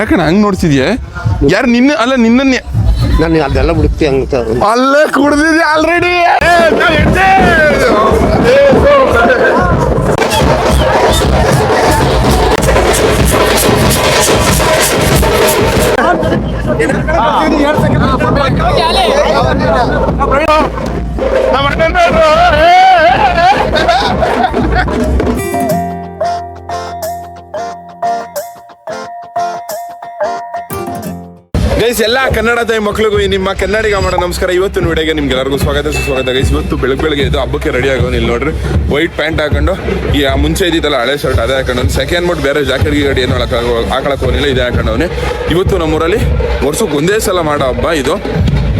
ಯಾಕಣ್ಣ ಹಂಗ್ ನೋಡ್ತಿದ್ಯಾ? ಯಾರು ನಿನ್ನ ಅಲ್ಲ ನಿನ್ನನ್ನೇ ನಾನು ಅದೆಲ್ಲ ಬಿಡುತ್ತೆ ಅಂತ ಅಲ್ಲೇ ಕುಡ್ದಿದ್ಯಾ ಆಲ್ರೆಡಿ. ಗೈಸ್, ಎಲ್ಲ ಕನ್ನಡ ತಾಯಿ ಮಕ್ಳಿಗೂ ನಿಮ್ಮ ಕನ್ನಡಿಗ ಮಾಡೋ ನಮಸ್ಕಾರ. ಇವತ್ತಿನ ವಿಡಿಯೋಗೆ ನಿಮ್ಗೆ ಎಲ್ಲರಿಗೂ ಸುಸ್ವಾಗತ ಗೈಸ್. ಇವತ್ತು ಬೆಳಗ್ಗೆ ಇದು ಹಬ್ಬಕ್ಕೆ ರೆಡಿ ಆಗೋನು. ಇಲ್ಲಿ ನೋಡ್ರಿ, ವೈಟ್ ಪ್ಯಾಂಟ್ ಹಾಕೊಂಡು ಈ ಮುಂಚೆ ಇದ್ದಿದ್ದಲ್ಲ ಹಳೆ ಶರ್ಟ್ ಅದೇ ಹಾಕೊಂಡು ಸೆಕೆಂಡ್ ಮೋಟ್ ಬೇರೆ ಜಾಕೆಟ್ ಗಾಡಿ ಏನು ಹಾಕೊಳಕ್ ಹೋಗಿಲ್ಲ, ಇದೇ ಹಾಕೊಂಡವನೇ. ಇವತ್ತು ನಮ್ಮೂರಲ್ಲಿ ವರ್ಷಕ್ಕೆ ಒಂದೇ ಸಲ ಮಾಡೋ ಹಬ್ಬ ಇದು.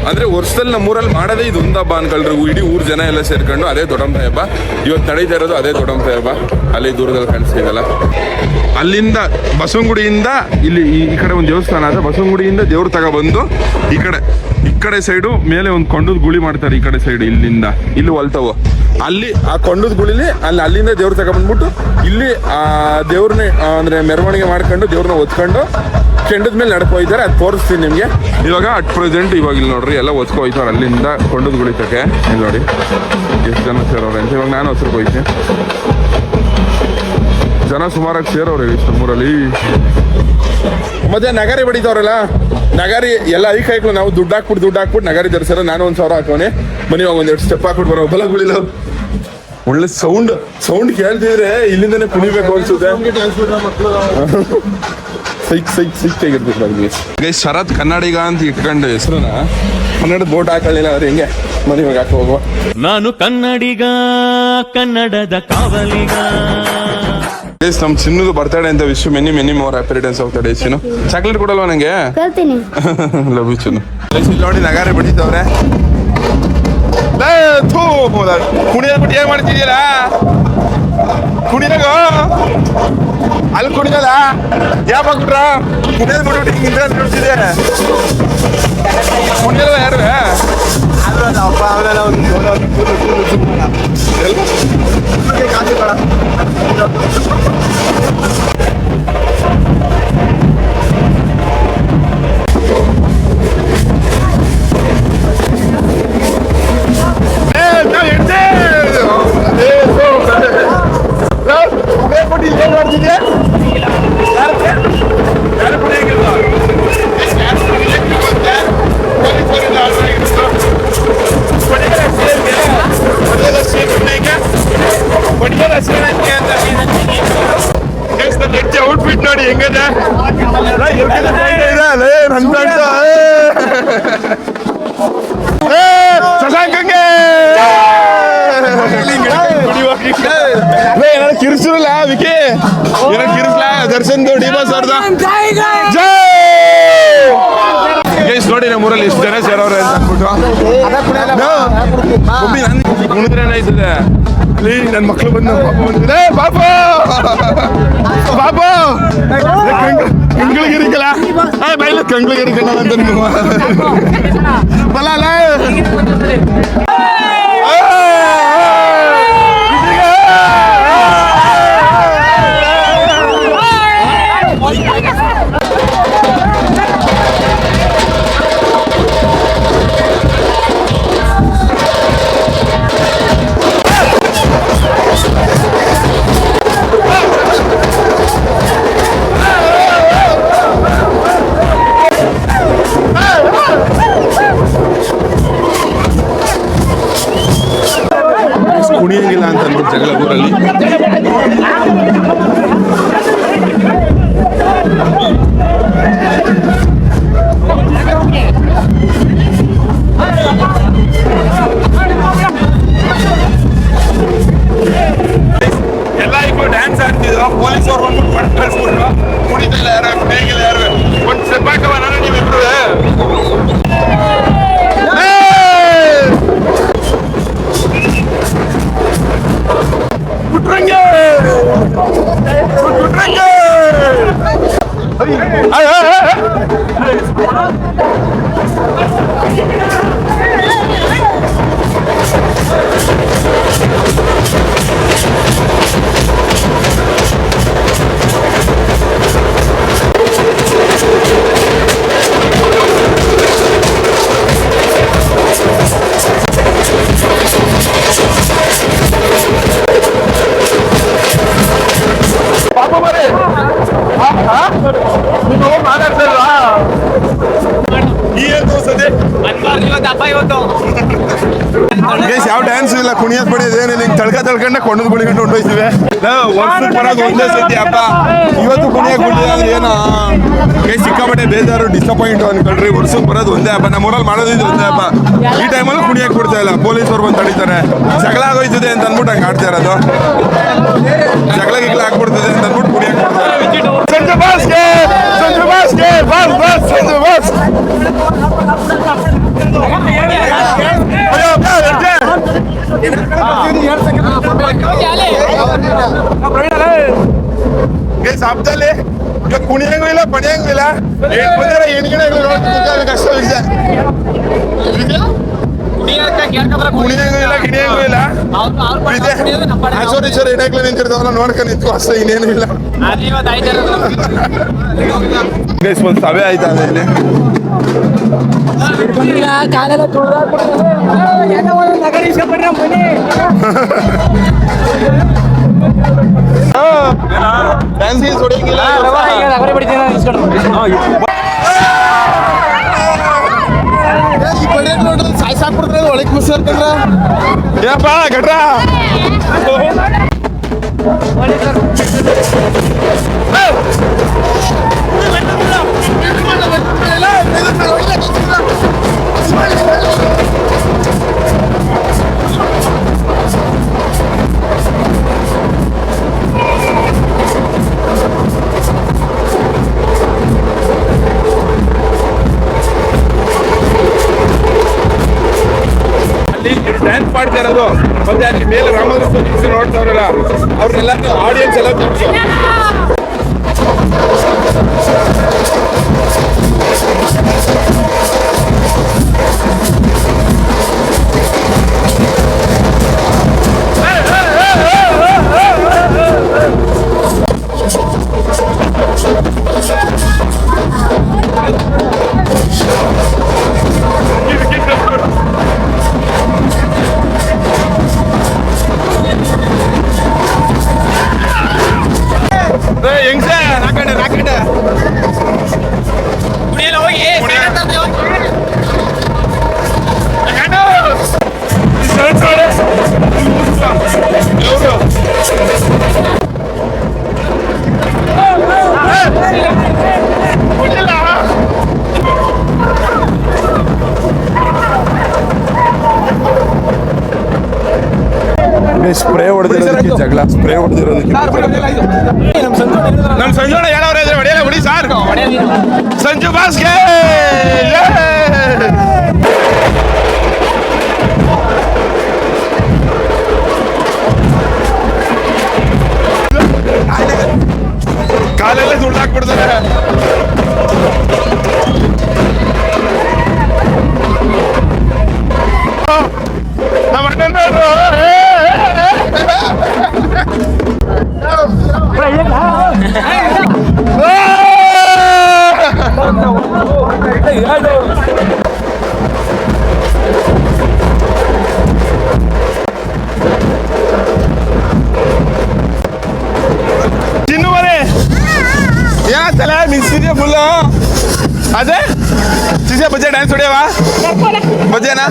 ಅಂದರೆ ವರ್ಷದಲ್ಲಿ ನಮ್ಮೂರಲ್ಲಿ ಮಾಡೋದೇ ಇದು ಒಂದು ಹಬ್ಬ ಅನ್ಕೊಳ್ರಿ. ಇಡೀ ಊರು ಜನ ಎಲ್ಲ ಸೇರ್ಕೊಂಡು ಅದೇ ದೊಡ್ಡಮ್ಮತಾಯಿ ಹಬ್ಬ ಇವತ್ತು ನಡೀತಾ ಇರೋದು. ಅದೇ ದೊಡ್ಡಮ್ಮತಾಯಿ ಹಬ್ಬ ಅಲ್ಲಿ ದೂರದಲ್ಲಿ ಕಾಣಿಸ್ತಿದಲ್ಲ. ಅಲ್ಲಿಂದ ಬಸವನಗುಡಿಯಿಂದ ಇಲ್ಲಿ ಈ ಕಡೆ ಒಂದು ದೇವಸ್ಥಾನ ಅದ. ಬಸವನಗುಡಿಯಿಂದ ದೇವ್ರು ತಗೊಬಂದು ಈ ಕಡೆ ಸೈಡು ಮೇಲೆ ಒಂದು ಕೊಂಡದ ಗುಳಿ ಮಾಡ್ತಾರೆ. ಈ ಕಡೆ ಸೈಡ್ ಇಲ್ಲಿಂದ ಇಲ್ಲಿ ಹೊಲ್ತಾವು ಅಲ್ಲಿ ಆ ಕೊಂಡದ ಗುಳಿಲಿ ಅಲ್ಲಿಂದ ದೇವ್ರು ತಗೊಬಂದ್ಬಿಟ್ಟು ಇಲ್ಲಿ ಆ ದೇವ್ರನ್ನ ಅಂದರೆ ಮೆರವಣಿಗೆ ಮಾಡ್ಕೊಂಡು ದೇವ್ರನ್ನ ಹೊತ್ಕೊಂಡು ಕೆಂಡದ ಮೇಲೆ ನಡ್ಕೊ ಹೋಯ್ತಾರೆ. ಅದು ತೋರಿಸ್ತೀನಿ ನಿಮಗೆ. ಇವಾಗ ಅಟ್ ಪ್ರೆಸೆಂಟ್ ಇವಾಗ ಇಲ್ಲಿ ನೋಡ್ರಿ ಎಲ್ಲ ಹೊತ್ಕೊ ಹೋಯ್ತಾರೆ ಅಲ್ಲಿಂದ ಕೊಂಡದ ಗುಳಿತಕ್ಕೆ. ಇಲ್ಲಿ ನೋಡಿ ಎಷ್ಟು ಜನ ಸೇರೋರೆ ಅಂತ. ಇವಾಗ ನಾನು ಹೊಸರು ಹೋಯ್ತೀನಿ. ಜನ ಸುಮಾರಾಗಿ ಸೇರೋರು ಇಷ್ಟು ನಮ್ಮೂರಲ್ಲಿ. ಮತ್ತೆ ನಗಾರಿ ಬಡಿತವ್ರಲ್ಲ, ನಗಾರಿ ಎಲ್ಲ ಐಕೈಕ್ಳು ನಾವು ದುಡ್ಡು ಹಾಕ್ಬಿಟ್ಟು ನಗಾರಿ ಧರಿಸಿರೋ. ನಾನು 1,000 ಹಾಕೋನೆ. ಬನ್ನಿ ಇವಾಗ ಒಂದೆರಡು ಸ್ಟೆಪ್ ಹಾಕ್ಬಿಟ್ಟು ಬರೋ ಬಲಗುಳಿಲ್ಲ. ಒಳ್ಳೆ ಸೌಂಡ್ ಕೇಳ್ತಿದ್ರೆ ಇಲ್ಲಿಂದನೇ ಕುಣಿಬೇಕು ಅನ್ಸುತ್ತೆ. ಸೈಕ್ ಆಗಿರ್ಬೇಕು. ಗೈಸ್, ಶರತ್ ಕನ್ನಡಿಗ ಅಂತ ಇಟ್ಕೊಂಡು ಹೆಸರನ್ನ ಕನ್ನಡದ ಬೋಟ್ ಹಾಕೊಳ್ಳಿಲ್ಲ ಅವ್ರು ಹೆಂಗೆ ಮನೆ ಇವಾಗ ಹಾಕಿ ಹೋಗುವ. ನಾನು ಕನ್ನಡಿಗ, ಕನ್ನಡದ ಕಾವಲಿಗ. ಗೈಸ್, ನಮ್ ಚಿನ್ನದು ಬರ್ತಡೇ ಅಂತ wish many more happy returns of the day. Chinnu chocolate ಕೊಡಲ್ವಾ ನಂಗೆ? Love you Chinnu. ಇಲ್ಲಿ ನೋಡಿ ನಗಾರೆ ಬಿಟ್ಟಿದ್ದವ್ರೆ. ಕುಣಿಯ ಬಿಟ್ಟು ಏನ್ ಮಾಡ್ತಿದ್ದೀರಾ? ಕುಣಿಯಾಗ ಅಲ್ಲಿ ಕುಣಿಯಲ್ಲ ಯಾವ ಬಿಟ್ರ ಕುಣಿಯೋದ್ ಬಿಟ್ಬಿಟ್ಟು ಹಿಂಗಿಂದ ನೋಡ್ತಿದ್ದೆ. ಕುಣಿಯಲ್ವ ಯಾರು? ಔಟ್ಫಿಟ್ ನೋಡಿ ಹೆಂಗದೆ. ಶಶಾಂಕಂಗೆ ಏನಾದ್ರು ಕಿರ್ಸಿರಲ್ಲ ವಿಕಿ, ಏನಾದ್ರು ಕಿರ್ಸ್ಲಾ ದರ್ಶನ್ ಡಿಬಾಸ್ ಅವ್ರದ ಜೈ. ಗೈಸ್ ನೋಡಿ, ನಮ್ಮೂರಲ್ಲಿ ಎಷ್ಟು ಜನ ಸೇರೋರೆ ಅಂತ ಅಂದ್ಬಿಟ್ಟು ಕುಣಿದ್ರೆ ಏನಾಯ್ತದೆ ಅಲ್ಲಿ. ನನ್ನ ಮಕ್ಳು ಬಂದು ಪಾಪ ಕಂಗ್ಳಿಗಿರಿಕಲ್ಲ ಬೈಲ ಕಂಗ್ಳಿಗಿರಿಕಲ್ಲ ಅಂತ ನೀವು ಬಲ ಅಲ್ಲ. ಕುಣಿಯಂಗಿಲ್ಲ ಅಂತ ಅಂದ್ಬಿಟ್ಟು ಜಗಳ ಊರಲ್ಲಿ. ಎಲ್ಲ ಈಗ ಡ್ಯಾನ್ಸ್ ಆಡ್ತಿದ್ರು. ಪೊಲೀಸ್ ಅವ್ರು ಬಂದ್ಬಿಟ್ಟು ಪಟ್ಟು ಕಳ್ಸ್ಬಿಟ್ರು. ಕುಣಿತಿಲ್ಲ ಯಾರು, ಕುಣಿಯಂಗಿಲ್ಲ ಯಾರು. ಒಂದು ಸ್ಟೆಪ್ ಹಾಕವ ನಾನು ನೀವಿಬ್ರು ಬಿಟ್ರಂಗೆ ಗೈಸ್ ಯಾವ ಡ್ಯಾನ್ಸ್ ಇಲ್ಲ, ಕುಣಿಯೋದ್ ಪಡಿಯೋದು ಏನಿಲ್ಲ, ಹಿಂಗ್ ತಳ್ಕೊಂಡೆ ಕೊಂಡದ್ ಗುಳಿಗಂಡು ಹೊಂಟೋಯ್ತೀವಿ. ವರ್ಷಕ್ಕೆ ಬರೋದು ಒಂದೇ ಸತಿ ಹಬ್ಬ, ಇವತ್ತು ಕುಣಿಯಕ್ ಬಿಟ್ಟಿಲ್ಲ ಅಂದ್ರೆ ಏನೋ ಗೈಸ್ ಸಿಕ್ಕಾಪಟ್ಟೆ ಬೇಜಾರು, ಡಿಸಪಾಯಿಂಟ್ ಅನ್ಕೊಳ್ರಿ. ವರ್ಷಕ್ಕೆ ಬರೋದು ಒಂದೇ ಹಬ್ಬ, ನಮ್ಮೂರಲ್ಲಿ ಮಾಡೋದು ಇದು ಒಂದೇ ಹಬ್ಬ. ಈ ಟೈಮಲ್ಲೂ ಕುಣಿಯಕ್ ಬಿಡ್ತಾ ಇಲ್ಲ, ಪೊಲೀಸರು ಬಂದು ತಡೀತಾರೆ. ಜಗಳ ಆಗೋಯ್ತದೆ ಅಂತ ಅಂದ್ಬಿಟ್ಟು ಹಂಗೆ ಆಡ್ತಾ ಇರೋದು. ಜಗಳ ಗಿಗ್ಲ ಆಗ್ಬಿಡ್ತದೆ ಅಂತ ಅಂದ್ಬಿಟ್ಟು ಕುಣಿಯಕ್ ಬಿಡ್ತಾರೆ. ಸಂಜು ಬಾಸ್ಗೆ ಸಂಜು ಬಾಸ್ಗೆ boss boss Sanju boss. Guys ಹಬ್ಬದಲ್ಲಿ ಇವಾಗ ಕುಣಿಯಂಗೂ ಇಲ್ಲ ಪಣಿಯಂಗೂ ಇಲ್ಲ, ಹೆಣ್ಗಿಣಗಳು ಕಷ್ಟ ವಿಷಯ. ಕುಣಿಯಂಗೂ ಇಲ್ಲ ಗಿಣಿಯಂಗೂ ಇಲ್ಲ, ಆಚೋರೀಶ್ವರ ಹೆಣ್ಮಕ್ಳು ನಿಂತಿರ್ತಾವಲ್ಲ ನೋಡ್ಕೊಂಡು ನಿಂತು ಅಷ್ಟೇ, ಇನ್ನೇನು ಇಲ್ಲ. ಗೈಸ್ ಒಂದು ಸಭೆ ಆಯ್ತಾ ಇಲ್ಲಿ, ಡ್ಯಾನ್ಸ್ ಗೀನ್ಸ್ ಹೊಡಿಯಂಗಿಲ್ಲ. ಸಾಯ್ಸಾಕ್ಬಿಡ್ತಾರೆ ಒಳಗೆ ಮಿಸ್ ಅಂತಂದ್ರ ಏನಪ್ಪ ಗಟ್ರ. ಡ್ಯಾನ್ಸ್ ಮಾಡ್ತಾ ಇರೋದು ಮತ್ತೆ ಅಲ್ಲಿ ಮೇಲೆ ರಾಮಕೃಷ್ಣ ನೋಡ್ತಾವ್ರಲ್ಲ ಅವ್ರನ್ನೆಲ್ಲ ಆಡಿಯನ್ಸ್ ಎಲ್ಲ ತೋರಿಸು. ಹೆಂಗ್ಸೆ ನಾಕಂಡೆ ಸ್ಪ್ರೇ ಹೊಡೆದಿರೋದಕ್ಕೆ ಜಗಳ, ಸ್ಪ್ರೇ ಹೊಡೆದಿರೋದಕ್ಕೆ ನಮ್ಮ ಸಂಜೋಣ ಹೇಳೋರೆ ಹೊಡೆಯಲ್ಲ ಹೊಡಿ ಸಾರ್. ಸಂಜು ಬಾಸ್ಗೆ ಕಾಲೆಲ್ಲ ಸುಳ್ದಾಕ್ಬಿಡ್ತಾರೆ. ನಮ್ಮ ಅಣ್ಣನವರು ಚಿನ್ನುವರೆ ಏನಂತಲ್ಲ ಮಿಕ್ಸಿದೆ ಫುಲ್ಲು. ಅದೇ ಚಿಸೆ ಬಜ್ಜೆ ಡ್ಯಾನ್ಸ್ ಹೊಡಿಯವಾ? ಬಜ್ಜೆನಾ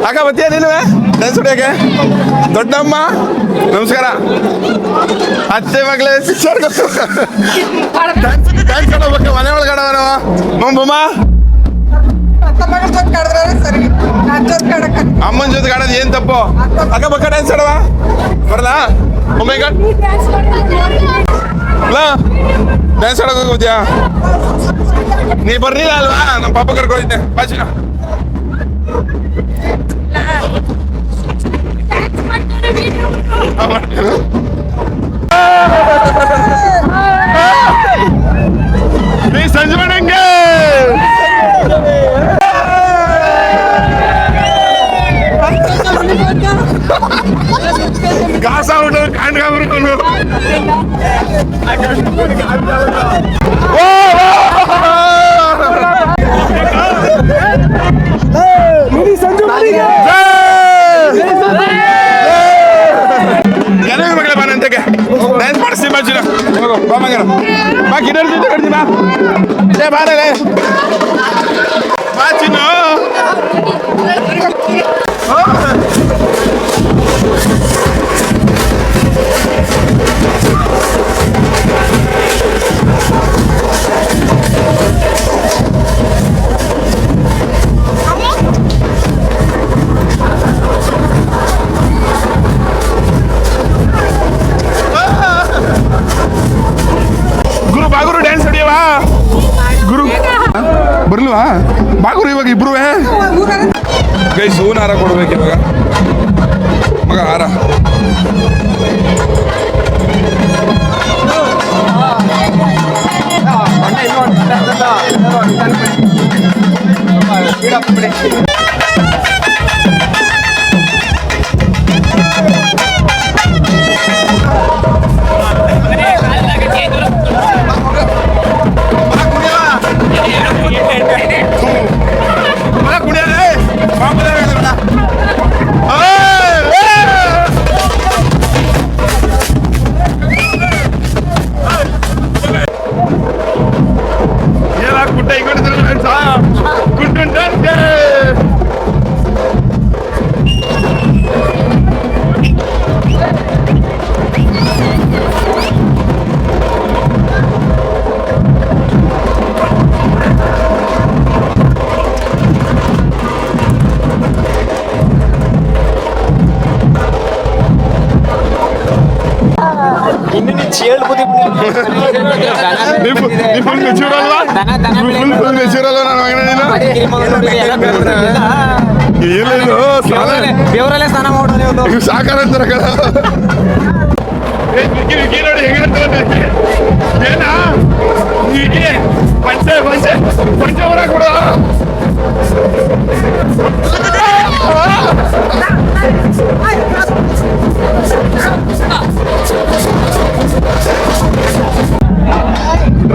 ಅಕ್ಕ ಬಜ್ಜೆ ನಿಲ್ವೇ ಡ್ಯಾನ್ಸ್ ಹೊಡಿಯೋಕೆ? ದೊಡ್ಡಮ್ಮ ನಮಸ್ಕಾರ. ಅತ್ತೆ ಮಗಳೇ ಡ್ಯಾನ್ಸ್ ಆಡೋಬೇಕು ಮನೆ ಒಳಗಡೆ ಬರವ ಬೊಮ್ಮ. ಅಮ್ಮನ ಜೊತೆ ಆಡೋದು ಏನ್ ತಪ್ಪು? ಅಕ್ಕ ಬಕ್ಕ ಡ್ಯಾನ್ಸ್ ಆಡವಾ ಬರಲ್ಲ? ಒಮ್ಮೆ ಡ್ಯಾನ್ಸ್ ಆಡೋಕೆ ಹೋಗ್ತೀಯಾ? ನೀ ಬರ್ಲಿಲ್ಲ ಅಲ್ವಾ? ನಮ್ಮ ಪಾಪ ಕರ್ಕೊಂಡಿದ್ದೆ ಬಾಚಿನ. ನೀ ಸಂಜೆ ಮಾಡಂಗೆ ಗಾಸ ಉಂಟು ಕಾಣ್ಕೊಂಡು ಜನವೇ ಮಗಳ ಬಾನಂತಕ್ಕೆ ಡ್ಯಾನ್ಸ್ ಮಾಡಿಸಿ ಬಾಚಿನ ಬಾ ಮಗನ ಬಾ ಗಿಡದ ಜೊತೆ ಕಡ್ದಿ ಬಾ ಬಾರಲೆ ಬಾಚಿನ ಬಾಗುರು ಇವಾಗ ಇಬ್ರು ಗೈಸ್ ಹೂವಿನ ಹಾರ ಕೊಡ್ಬೇಕು ಇವಾಗ ಮಗ ಹಾರ ದೇವರಲ್ಲೇ ಸ್ನಾನ ಮಾಡೋದು ಸಾಕಾರ ಅಂತಾರ ನೋಡಿ ಏನ ಪಂಚೆ ಪಂಚೆ ಪಂಚೆ ಹೊರ ಕೊಡ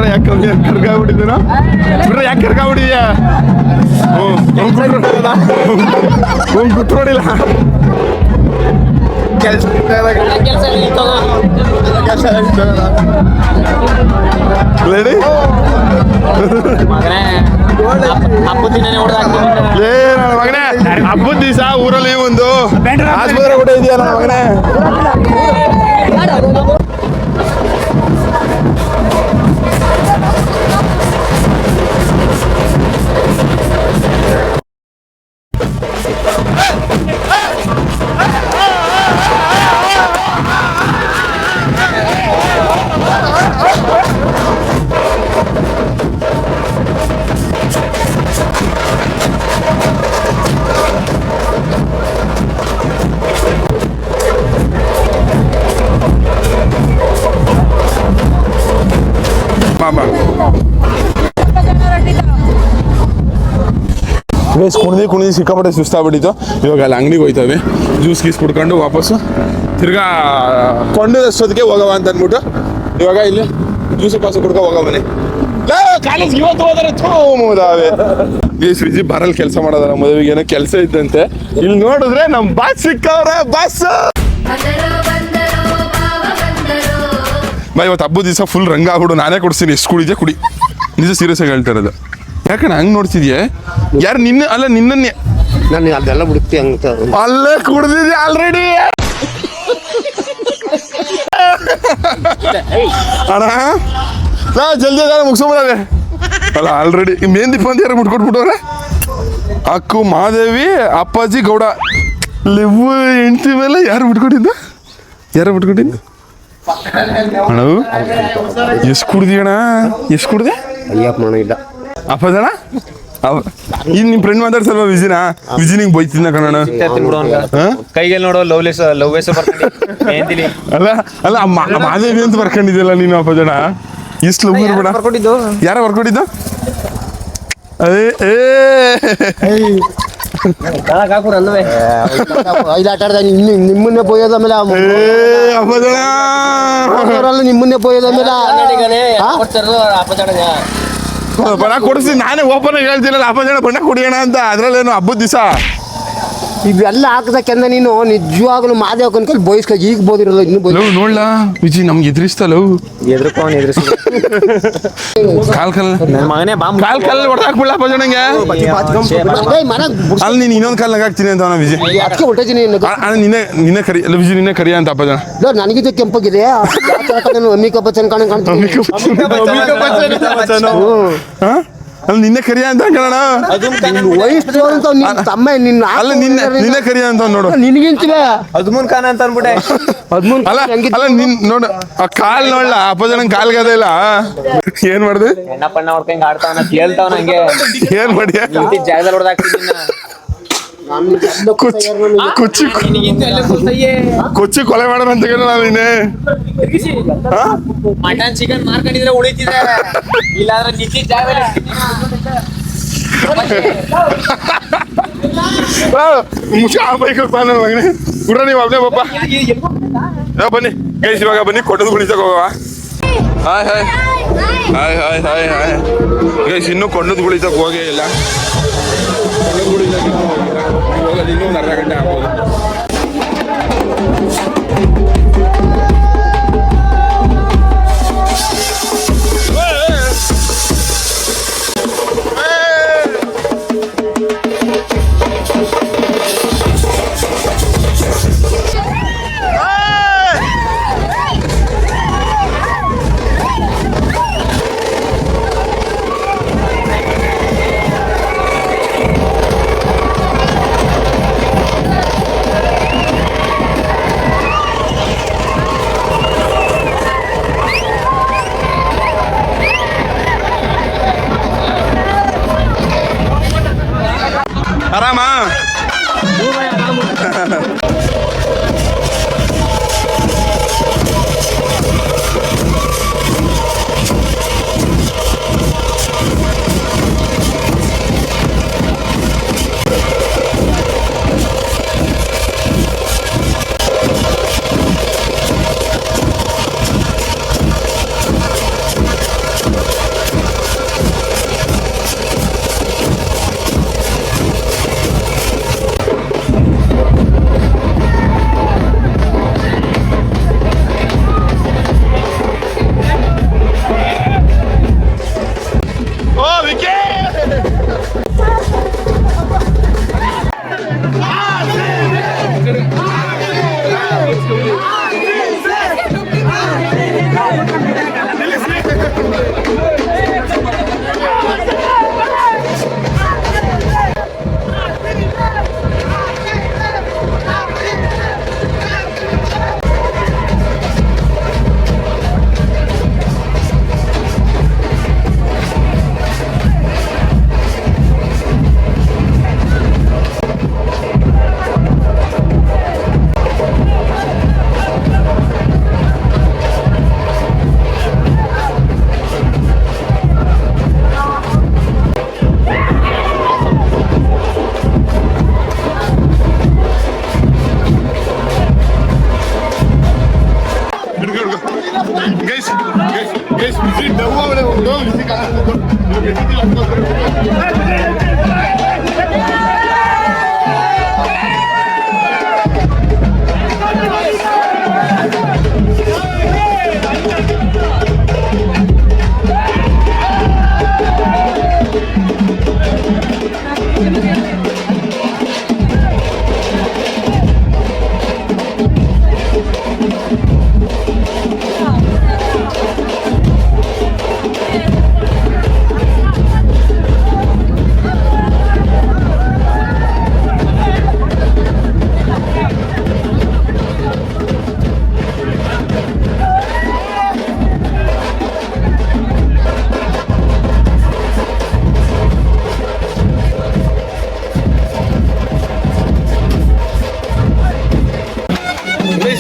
ಯಾಕೆ ಕರ್ಗಾಗ್ಬಿಟ್ಟಿದ್ದೀನ ಬಿಡ್ರೆ ಯಾಕೆ ಕರ್ಗಾಗ್ಬಿಟ್ಟಿದ್ಯಾ ಕುತ್ಕೊಂಡಿಲ್ಲ ಮಗನೇ ಹಬ್ಬದ ದಿವಸ ಊರಲ್ಲಿ ಒಂದು ಆಸ್ಪತ್ರೆ ಕೂಡ ಇದೆಯಲ್ಲ ಮಗನೇ ಕುಣಿದು ಸಿಕ್ಕಾಪಟ್ಟೆ ಸುಸ್ತಾಗ್ಬಿಟ್ಟಿತ್ತು ಇವಾಗ ಅಲ್ಲಿ ಅಂಗಡಿಗೆ ಹೋಯ್ತವೆ ಜ್ಯೂಸ್ ಗೀಸ್ ಕುಡ್ಕೊಂಡು ವಾಪಸ್ಸು ತಿರ್ಗಾ ಕೊಂಡದಷ್ಟೊತ್ತಿಗೆ ಹೋಗವ ಅಂತ ಅಂದ್ಬಿಟ್ಟು ಇವಾಗ ಇಲ್ಲಿ ಜ್ಯೂಸು ಪಾಸು ಕುಡ್ಕೊ ಹೋಗೋ ಮನೆ ಕಾಲೇಜ್ಗೆ ಇವತ್ತು ಹೋದರೆ ಈ ವಿಜಿ ಬಾರಲ್ಲಿ ಕೆಲಸ ಮಾಡೋದಲ್ಲ ಮದುವೆಗೆ ಏನೋ ಕೆಲಸ ಇದ್ದಂತೆ ಇಲ್ಲಿ ನೋಡಿದ್ರೆ ನಮ್ ಬಾಸ್ ಸಿಕ್ಕವ್ರೆ ಬಾಸ್ ಬಾ ಇವತ್ತು ಹಬ್ಬದ ದಿವಸ ಫುಲ್ ರಂಗ ಆಗ್ಬಿಡು ನಾನೇ ಕೊಡ್ತೀನಿ ಎಷ್ಟು ಕುಡಿದೆ ಕುಡಿ ನಿಜ ಸೀರಿಯಸ್ ಆಗಿ ಹೇಳ್ತಾ ಇರೋದು ಯಾಕಣ್ಣ ಹಂಗೆ ನೋಡ್ತಿದ್ಯೆ ಯಾರು ನಿನ್ನ ಅಲ್ಲ ನಿನ್ನನ್ನೇ ನಾನು ಅದೆಲ್ಲ ಬಿಡುತ್ತೆ ಅಂತ ಅಲ್ಲೇ ಕುಡ್ದಿದ್ಯಾ ಆಲ್ರೆಡಿ ಅಣ್ಣ ಜಲ್ದಿ ಮುಗಿಸ್ಕೊಂಬಂದೆ ಅಲ್ಲ ಆಲ್ರೆಡಿ ಮೆಹಂದಿ ಪಂದಿ ಯಾರು ಬಿಟ್ಕೊಟ್ಬಿಟ್ಟವ್ರೆ ಅಕ್ಕು ಮಾದೇವಿ ಅಪ್ಪಾಜಿ ಗೌಡ ಲಿವ್ವು ಹೆಂಡ್ತಿ ಮೇಲೆ ಯಾರು ಬಿಟ್ಕೊಟ್ಟಿದ್ದು ಅಣ್ಣ ಎಷ್ಟು ಕುಡ್ದಿಯಣ್ಣ ಎಷ್ಟು ಕುಡ್ದೆ ಅಯ್ಯಪ್ಪ ಮಣ ಇಲ್ಲ ಅಪ್ಪದಣ್ಣ ಈಗ ನಿಮ್ ಫ್ರೆಂಡ್ ಮಾತಾಡ್ಸಲ್ವ ವಿಜಿನ ನಿಂಗೆ ಬೈತಿದ್ನ ಕಣ ಕೈಗೆ ನೋಡೋ ಲವ್ಲೇಸ್ ಅಲ್ಲ ಅಲ್ಲ ಮಾದೇವಿ ಅಂತ ಬರ್ಕೊಂಡಿದ್ಯಲ್ಲ ನೀನು ಅಪ್ಪದಣ್ಣ ಇಷ್ಟು ಲವ್ ಇರ್ಬೇಡ ಯಾರ ಬರ್ಕೊಟ್ಟಿದ್ದು ನಿಮ್ಮನ್ನೇ ಪೋಯೋದ ಮೇಲೆ ನಿಮ್ಮನ್ನೇ ಪೋಯೋದ ಮೇಲೆ ಬಣ್ಣ ಕೊಡಿಸ್ತೀನಿ ನಾನೇ ಓಪನ್ ಆಗಿ ಹೇಳ್ತೀನಲ್ಲ ಅಪ್ಪದಣ್ಣ ಬಣ್ಣ ಕುಡಿಯೋಣ ಅಂತ ಅದ್ರಲ್ಲೇನು ಹಬ್ಬದ ದಿವಸ ಇವೆಲ್ಲ ಹಾಕದಕ್ಕೆಂದ ನೀನು ನಿಜವಾಗ್ಲೂ ಮಾದೇವ್ ಕನ್ಕಲ್ ಬಯಸ್ಕ ಈಗ ಬೋದಿರಲ್ಲ ಇನ್ನು ನೋಡ್ಲಾ ವಿಜಿ ನಮ್ಗೆ ಎದುರಿಸ್ತಲ್ಲ ಹೊಡೆದಾಕ್ಬಿಡ್ಲ ಅಪ್ಪಜಣ್ಣಂಗೆ ಅಲ್ಲಿ ನೀನು ಇನ್ನೊಂದು ಕಾಲ್ ನಗಾಕ್ತೀನಿ ಅಂತ ಅವನ ವಿಜಿ ಅದಕ್ಕೆ ಹೊಟ್ಟೆತೀನಿ ನಿನ್ನೆ ಕರಿ ಅಲ್ಲ ವಿಜಿ ನಿನ್ನೆ ಕರಿಯ ಅಂತ ಅಪ್ಪಜಣ್ಣ ನನಗಿದು ಕೆಂಪಾಗಿದೆ ಅಮಿಕಾ ಬಚ್ಚನ್ ಕಾಣ್ತೀನಿ ಅಲ್ಲಿ ನಿನ್ನೆ ಕರಿಯ ಅಂತ ಕಣಣ. ವಯಸ್ಸು ಅಂತ ನಿನ್ನ ತಮ್ಮ ನಿನ್ನ ಅಲ್ಲ ನಿನ್ನೆ ಕರಿಯ ಅಂತ ನೋಡು. ನಿನಗಿಂತಲೇ ಅದ್ಮುನ್ ಖಾನ್ ಅಂತ ಅನ್ಬಿಟ್ಟೆ. ಅಲ್ಲ ನಿನ್ ನೋಡು ಆ ಕಾಲ್ ನೋಡ್ಲ ಅಪ್ಪಜನ ಕಾಲ್ಗೆ ಅದ ಇಲ್ಲ. ಏನ್ ಮಾಡ್ದೆ? ಎಣ್ಣ ಪಣ್ಣ ಹೊಡ್ಕೊಂಡ್ ಆಡ್ತಾವನ ಕೇಳ್ತಾವನ ಹಂಗೆ ಏನ್ ಮಾಡಿಯ? ಜಾಗದಲ್ಲಿ ಹೊಡೆದಾಕ್ತಿದ್ದೀನ. ಕೊಚ್ಚಿ ಕೊಲೆ ಮಾಡೋಣ ಅಂತ ಕೇಳ ನೀನೆ. ಮಟನ್ ಚಿಕನ್ ಮಾರ್ಕೊಂಡಿದ್ರೆ ಉಳಿತಿದೆ, ಇಲ್ಲಾಂದ್ರೆ ನಿಂತಿ ಜಾಗದಲ್ಲಿ ಕೂಡ ನೀವು ಅಬ್ನೇ ಪಾಪ ಬನ್ನಿ ಗೈಸ್, ಇವಾಗ ಬನ್ನಿ ಕೊಟ್ಟದ ಕುಣಿತಕ್ಕೆ ಹೋಗವ. Hi hi hi hi hi hi guys, ಇನ್ನೂ ಕೊಂಡದ ಕುಳಿತಕ್ಕೆ ಹೋಗೇ ಇಲ್ಲ. ಕೊಂಡದ ಕುಳಿತಕ್ಕೆ ಹೋಗೋದು ಇನ್ನೂ ಒಂದು ಅರ್ಧ ಗಂಟೆ ಆಗ್ಬೋದು. ಆರಾಮ?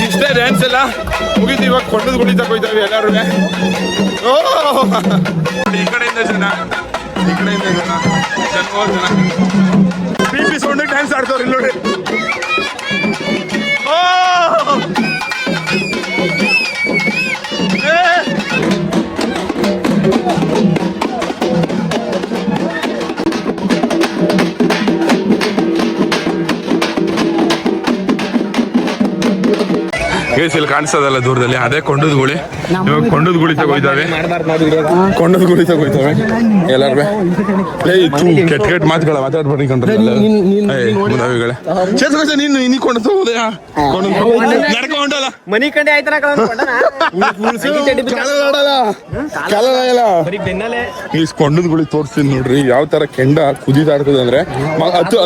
ಇಷ್ಟೇ ಡ್ಯಾನ್ಸ್ ಎಲ್ಲ ಮುಗಿದು ಇವಾಗ ಕೊಂಡದ ಕುಣಿತಕ್ಕೆ ಹೋಯ್ತಾವೆ ಎಲ್ಲರೂ. ಈ ಕಡೆಯಿಂದ ಜನ, ಈ ಕಡೆಯಿಂದ ಜನ ಬಿ ಸೌಂಡ್ ಡ್ಯಾನ್ಸ್ ಆಡ್ತವ್ರು ಇಲ್ಲಿ ನೋಡಿ. ಗೈಸ್ ಇಲ್ಲಿ ಕಾಣಿಸ್ತದಲ್ಲ ದೂರದಲ್ಲಿ ಅದೇ ಕೊಂಡದ ಗುಳಿ. ಇವಾಗ ಕೊಂಡದ ಗುಳಿ ತಗೋಯ್ತಾವೆ, ಕೊಂಡದ ಗುಳಿ ತಗೋಯ್ತಾವೆ ಎಲ್ಲಾರು. ಕೆಟ್ಟ ಕೆಟ್ಟ ಮಾತುಗಳ ಮಾತಾಡ್ಬಾರ್ದು ಕಂಡ್ರೆ ಮುದಾವಿಗಳೇ. ಚೇತನ ನೀನು ಇನ್ನಿ ಕೊಂಡು ತಗೋದೆಯಾ ನಡ್ಕೊಂಡಲ್ಲ ಮನಿ ಕಂಡೆ ಆಯ್ತಾರ ಈ ಕೊಂಡದ ಗುಳಿ ತೋರಿಸ್ತೀನಿ ನೋಡ್ರಿ ಯಾವ ತರ ಕೆಂಡ ಕುದಿದಾಡ್ತದೆ ಅಂದ್ರೆ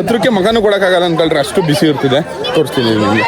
ಹತ್ರಕ್ಕೆ ಮಗನೂ ಕೊಡಕ್ಕಾಗಲ್ಲ ಅನ್ಕೊಳ್ರಿ, ಅಷ್ಟು ಬಿಸಿ ಇರ್ತದೆ. ತೋರಿಸ್ತೀನಿ ನಿಮ್ಗೆ.